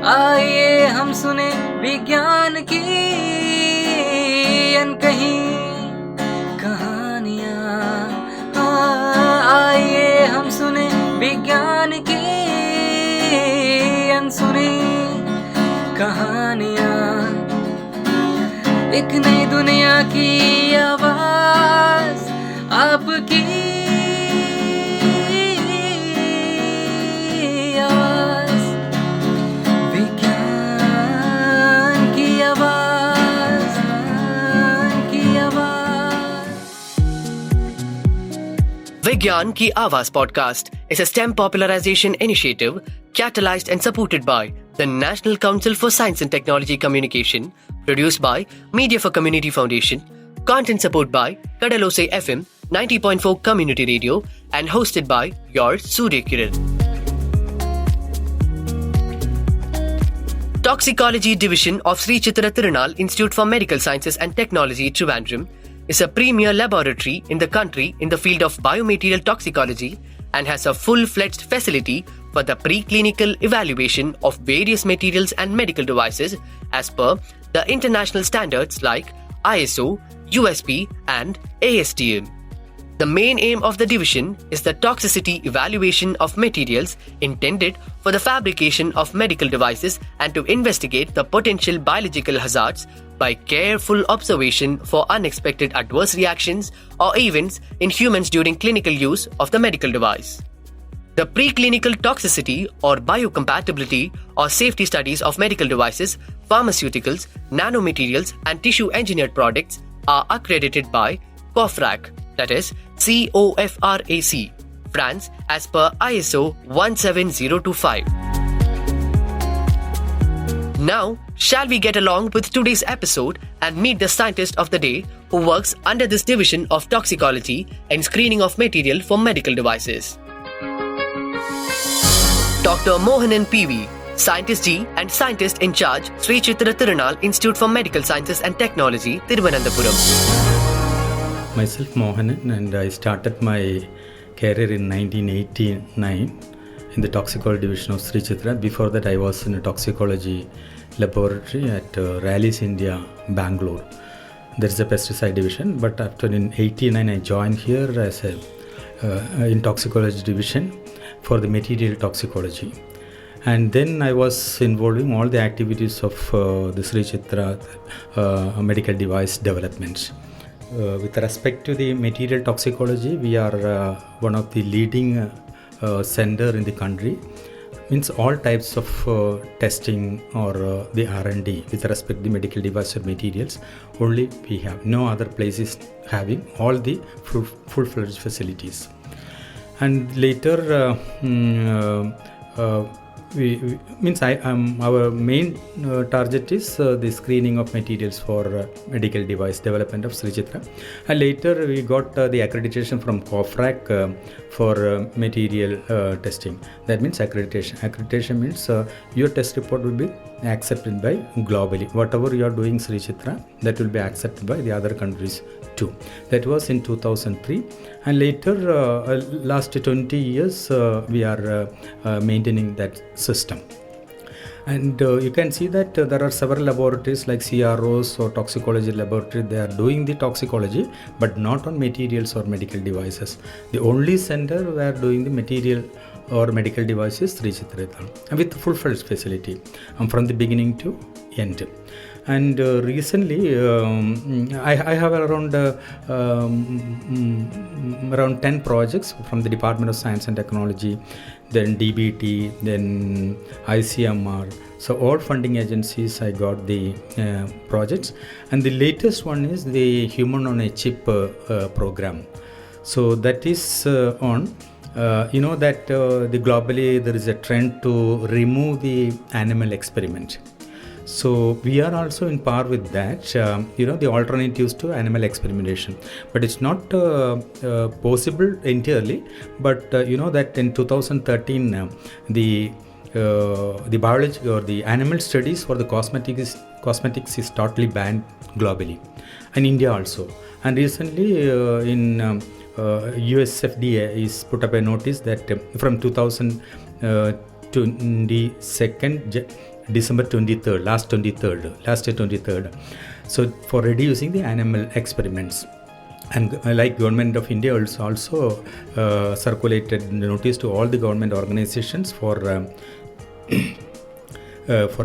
आइए हम सुने विज्ञान की अनकही कहानियाँ। आइए हम सुने विज्ञान की अनसुनी कहानियाँ। एक नई दुनिया की आवाज़ आपकी आवाज़, विज्ञान की आवाज़ की आवाज़। विज्ञान की आवाज़ podcast is a STEM popularization initiative catalyzed and supported by the National Council for Science and Technology Communication, produced by Media for Community Foundation, content support by Kadalose FM 90.4 Community Radio, and hosted by yours, Surya Kiran. Toxicology Division of Sri Chitra Tirunal Institute for Medical Sciences and Technology, Trivandrum, is a premier laboratory in the country in the field of biomaterial toxicology and has a full-fledged facility for the preclinical evaluation of various materials and medical devices as per the international standards like ISO, USP, and ASTM. The main aim of the division is the toxicity evaluation of materials intended for the fabrication of medical devices and to investigate the potential biological hazards by careful observation for unexpected adverse reactions or events in humans during clinical use of the medical device. The preclinical toxicity or biocompatibility or safety studies of medical devices, pharmaceuticals, nanomaterials, and tissue engineered products are accredited by COFRAC, that is COFRAC, France, as per ISO 17025. Now, shall we get along with today's episode and meet the scientist of the day who works under this division of toxicology and screening of material for medical devices? Dr. Mohanan PV, Scientist G and Scientist in Charge, Sri Chitra Tirunal Institute for Medical Sciences and Technology, Thiruvananthapuram. Myself Mohanan, and I started my career in 1989 in the toxicology division of Sri Chitra. Before that, I was in a toxicology laboratory at Rallis India, Bangalore. There is a pesticide division, but after in 89 I joined here as a in toxicology division for the material toxicology. And then I was involving all the activities of the Sri Chitra medical device development. With respect to the material toxicology, we are one of the leading center in the country. Means all types of testing or the R&D with respect to the medical device or materials, only we have. No other places having all the full-fledged facilities. And later, our main target is the screening of materials for medical device development of Sri Chitra. And later we got the accreditation from COFRAC for material testing. That means accreditation. Accreditation means your test report will be accepted by globally. Whatever you are doing Sri Chitra, that will be accepted by the other countries too. That was in 2003. And later, last 20 years, we are maintaining that system. And you can see that there are several laboratories like CROs or toxicology laboratory. They are doing the toxicology, but not on materials or medical devices. The only center where doing the material or medical devices, Sri Chitra, with full-fledged facility from the beginning to end. And recently, I have around 10 projects from the Department of Science and Technology, then DBT, then ICMR. So all funding agencies, I got the projects. And the latest one is the Human on a Chip program. So that is on. You know that the globally there is a trend to remove the animal experiment. So we are also in par with that, the alternatives to animal experimentation. But it's not possible entirely. But you know that in 2013, the biology or the animal studies for the cosmetics is totally banned globally, and India also. And recently in US FDA is put up a notice that from 2022 December 23rd, last year 23rd. So for reducing the animal experiments. And like Government of India also circulated notice to all the government organizations for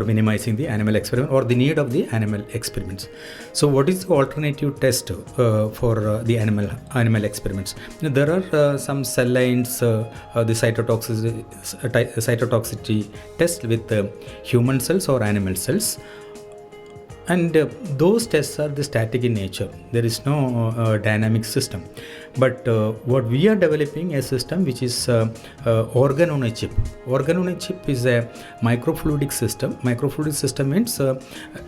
minimizing the animal experiment or the need of the animal experiments. So what is the alternative test for the animal experiments? There are some cell lines, the cytotoxicity test with human cells or animal cells. And those tests are the static in nature. There is no dynamic system. But what we are developing a system which is organ on a chip. Organ on a chip is a microfluidic system. Microfluidic system means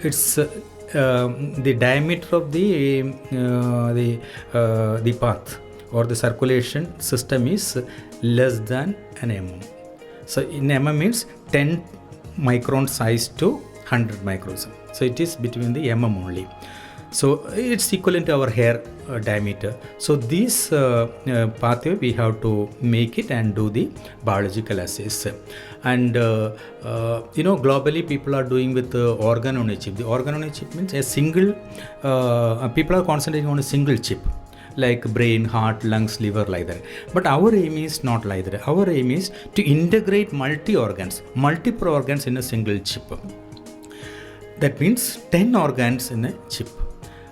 it's the diameter of the path or the circulation system is less than an mm. So in mm means 10 micron size to 100 microns. So it is between the mm only. So it's equivalent to our hair diameter. So this pathway we have to make it and do the biological assays. And globally people are doing with organ on a chip. The organ on a chip means a single, people are concentrating on a single chip, like brain, heart, lungs, liver, like that. But our aim is not like that. Our aim is to integrate multiple organs in a single chip. That means 10 organs in a chip.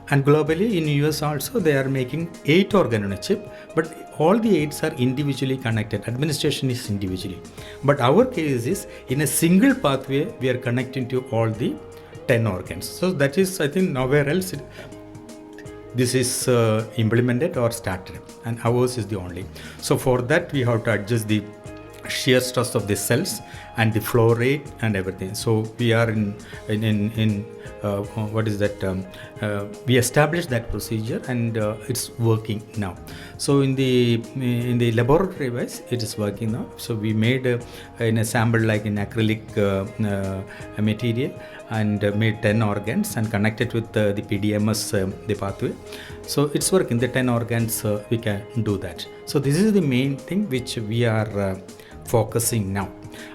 And globally in US also they are making 8 organs on a chip, but all the 8s are individually connected. Administration is individually. But our case is in a single pathway we are connecting to all the 10 organs. So that is, I think, nowhere else this is implemented or started, and ours is the only. So for that we have to adjust the shear stress of the cells and the flow rate and everything. So we are in what is that? We established that procedure and it's working now. So in the laboratory wise, it is working now. So we made in a sample like in acrylic material and made 10 organs and connected with the PDMS the pathway. So it's working. The 10 organs we can do that. So this is the main thing which we are focusing now.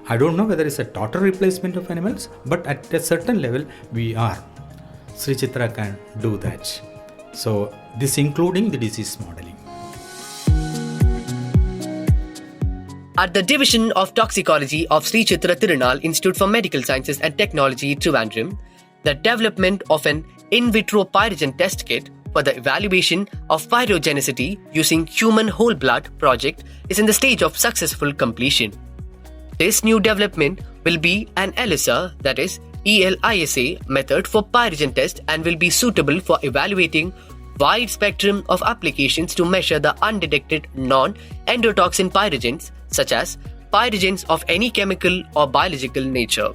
I don't know whether it's a total replacement of animals, but at a certain level we are. Sri Chitra can do that. So this including the disease modeling. At the Division of Toxicology of Sri Chitra Tirunal Institute for Medical Sciences and Technology, Trivandrum, the development of an in vitro pyrogen test kit for the evaluation of pyrogenicity using human whole blood project is in the stage of successful completion. This new development will be an ELISA, that is ELISA method for pyrogen test, and will be suitable for evaluating wide spectrum of applications to measure the undetected non-endotoxin pyrogens such as pyrogens of any chemical or biological nature.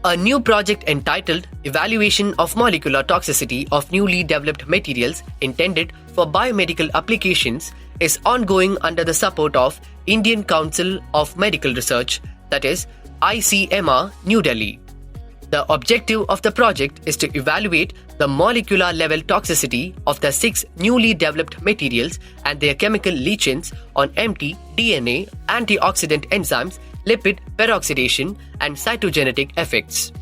A new project entitled Evaluation of Molecular Toxicity of Newly Developed Materials intended for biomedical applications is ongoing under the support of Indian Council of Medical Research, that is ICMR, New Delhi. The objective of the project is to evaluate the molecular level toxicity of the 6 newly developed materials and their chemical leachings on MT, DNA, antioxidant enzymes, lipid peroxidation, and cytogenetic effects.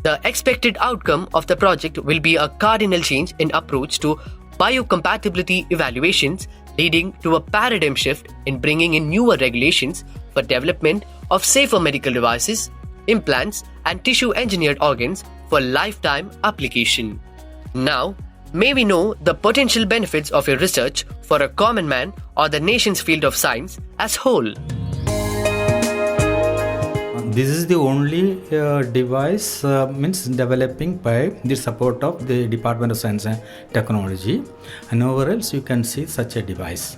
The expected outcome of the project will be a cardinal change in approach to biocompatibility evaluations, leading to a paradigm shift in bringing in newer regulations for development of safer medical devices, implants, and tissue-engineered organs for lifetime application. Now, may we know the potential benefits of your research for a common man or the nation's field of science as whole. This is the only device means developing by the support of the Department of Science and Technology, and nowhere else you can see such a device.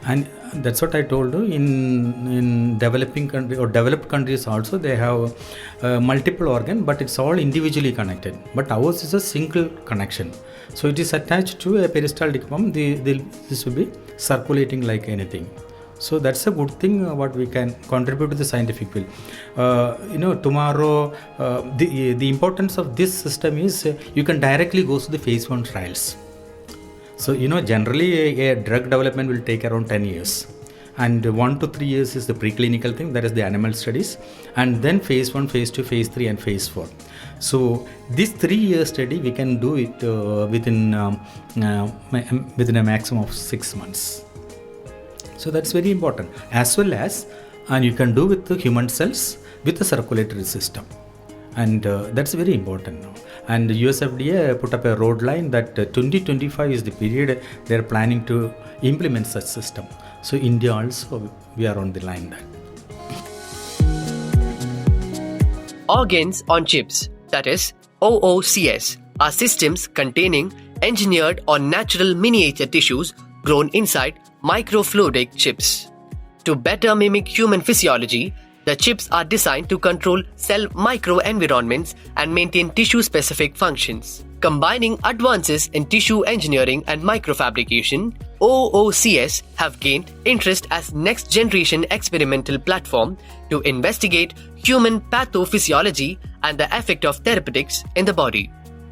And that's what I told you, in developing country or developed countries also they have multiple organ, but it's all individually connected. But ours is a single connection. So it is attached to a peristaltic pump. This will be circulating like anything. So that's a good thing what we can contribute to the scientific field. Tomorrow the importance of this system is you can directly go to the phase 1 trials. So generally a drug development will take around 10 years. And 1 to 3 years is the preclinical thing, that is the animal studies, and then phase 1, phase 2, phase 3 and phase 4. So this 3-year study we can do it within a maximum of 6 months. So that's very important, as well as and you can do with the human cells with the circulatory system, and that's very important now. And the US FDA put up a road line that 2025 is the period they are planning to implement such system. So India also, we are on the line that. Organs on chips, that is OOCS, are systems containing engineered or natural miniature tissues grown inside microfluidic chips. To better mimic human physiology, the chips are designed to control cell microenvironments and maintain tissue-specific functions. Combining advances in tissue engineering and microfabrication, OOCS have gained interest as next-generation experimental platform to investigate human pathophysiology and the effect of therapeutics in the body.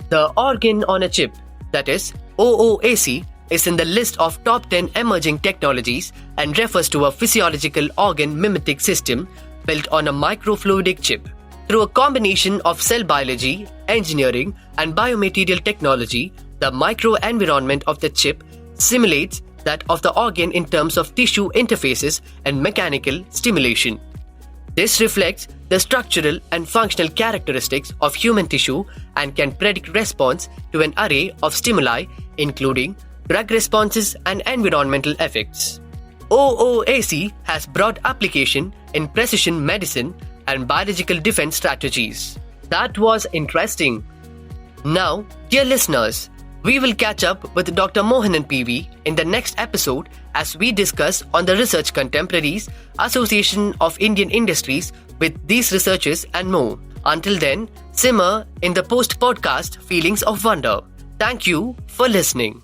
The organ on a chip, that is OOAC, is in the list of top 10 emerging technologies and refers to a physiological organ mimetic system built on a microfluidic chip. Through a combination of cell biology, engineering, and biomaterial technology, the microenvironment of the chip simulates that of the organ in terms of tissue interfaces and mechanical stimulation. This reflects the structural and functional characteristics of human tissue and can predict response to an array of stimuli, including drug responses and environmental effects. OOAC has broad application in precision medicine and biological defense strategies. That was interesting. Now, dear listeners, we will catch up with Dr. Mohanan PV in the next episode as we discuss on the Research Contemporaries Association of Indian Industries with these researchers and more. Until then, simmer in the post-podcast feelings of wonder. Thank you for listening.